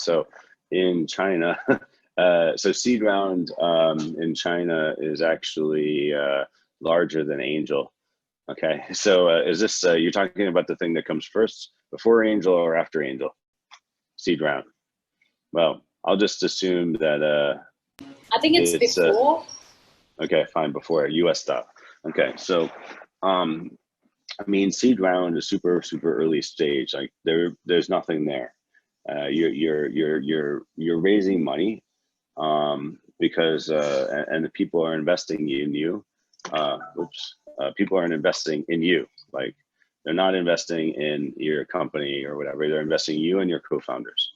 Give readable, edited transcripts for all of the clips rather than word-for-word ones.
So in China, so seed round in China is actually larger than angel. Okay, so is this, you're talking about the thing that comes first, before angel or after angel? Seed round. Well, I'll just assume that I think it's before. Okay, fine, before US style. Okay, so I mean, seed round is super early stage. Like there's nothing there. You're raising money because and the people are investing in you. People aren't investing in you. Like they're not investing in your company or whatever. They're investing in you and your co-founders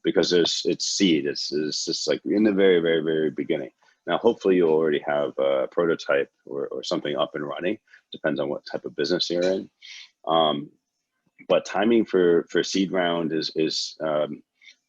because it's seed. It's just like in the very beginning. Now, hopefully you already have a prototype or something up and running. Depends on what type of business you're in. But timing for seed round is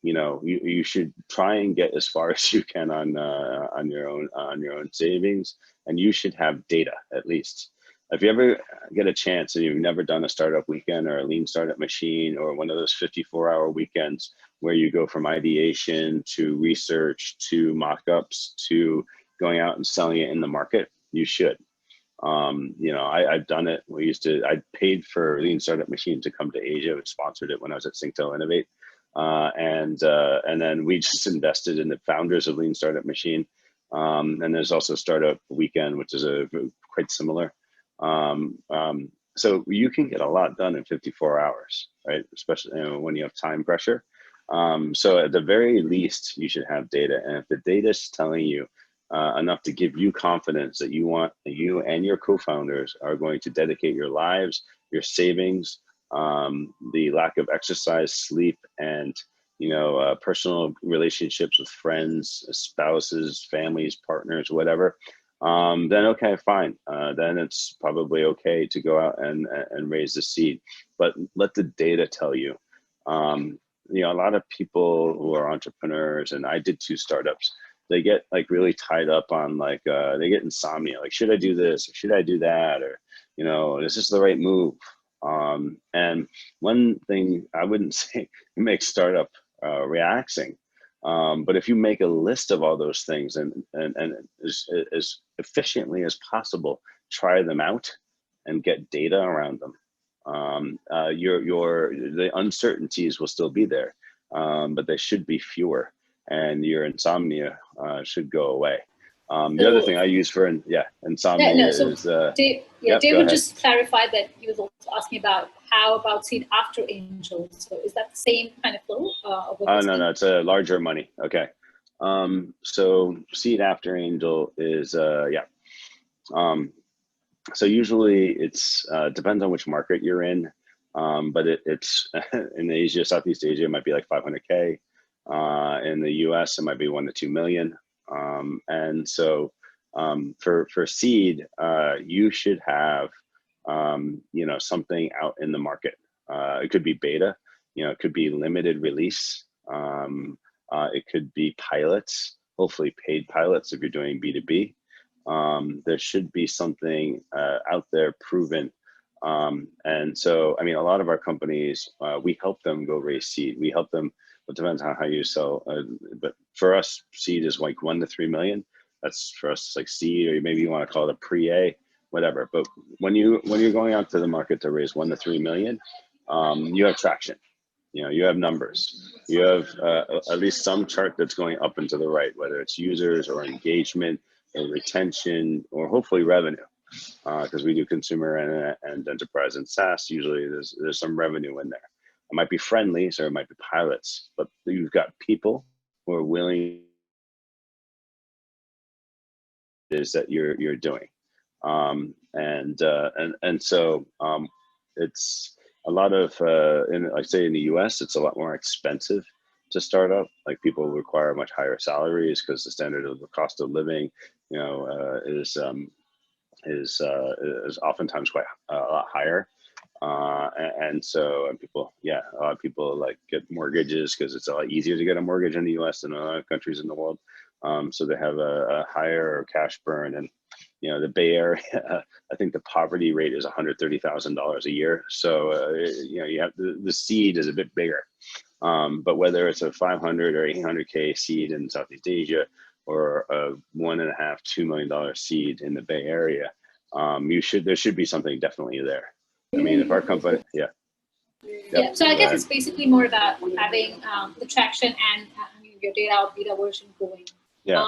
you know, you should try and get as far as you can on your own savings, and you should have data at least. If you ever get a chance and you've never done a startup weekend or a lean startup machine or one of those 54-hour weekends where you go from ideation to research to mock-ups to going out and selling it in the market, you should. You know, I've done it. I paid for Lean Startup Machine to come to Asia. We sponsored it when I was at Synctel Innovate. And then we just invested in the founders of Lean Startup Machine. And there's also Startup Weekend, which is quite similar. So you can get a lot done in 54 hours, right? Especially when you have time pressure. So at the very least, you should have data. And if the data is telling you enough to give you confidence that you and your co-founders are going to dedicate your lives, your savings, the lack of exercise, sleep, and personal relationships with friends, spouses, families, partners, whatever, then okay, fine. Then it's probably okay to go out and raise the seed. But let the data tell you. A lot of people who are entrepreneurs, and I did 2 startups, they get like really tied up on like, they get insomnia. Like, should I do this? Or should I do that? Or, is this the right move? And one thing I wouldn't say make startup relaxing. But if you make a list of all those things and as efficiently as possible, try them out and get data around them. The uncertainties will still be there, but they should be fewer, and your insomnia should go away. The other thing I use for insomnia is David just clarified that he was also asking about how about seed after angel. So is that the same kind of flow? No, it's a larger money. Okay. So seed after angel is so usually it's depends on which market you're in, but it's in Asia, Southeast Asia, it might be like 500K. In the US, it might be 1 to 2 million. And so for seed, you should have something out in the market. It could be beta, it could be limited release. It could be pilots, hopefully paid pilots if you're doing B2B. There should be something out there proven. And so, I mean, a lot of our companies, we help them go raise seed. We help them, it depends on how you sell, but for us, seed is like 1 to 3 million. That's for us, like seed, or maybe you want to call it a pre-A, whatever. But when you're going out to the market to raise 1 to 3 million, you have traction. You have numbers. You have at least some chart that's going up and to the right, whether it's users or engagement or retention or hopefully revenue, because we do consumer and enterprise and SaaS. Usually there's some revenue in there. It might be friendly, so it might be pilots, but you've got people who are willing is that you're doing, and so it's a lot of I say in the US, it's a lot more expensive to start up. Like, people require much higher salaries because the standard of the cost of living, is oftentimes quite a lot higher. And so people, a lot of people like get mortgages because it's a lot easier to get a mortgage in the US than a lot of countries in the world. So they have a higher cash burn. And the Bay Area, I think the poverty rate is $130,000 a year. So you have the seed is a bit bigger. But whether it's a 500 or 800K seed in Southeast Asia, or a $1.5, $2 million seed in the Bay Area, there should be something definitely there. I mean, if our company, yeah. Yeah, so I guess it's basically more about having the traction and your data or beta version going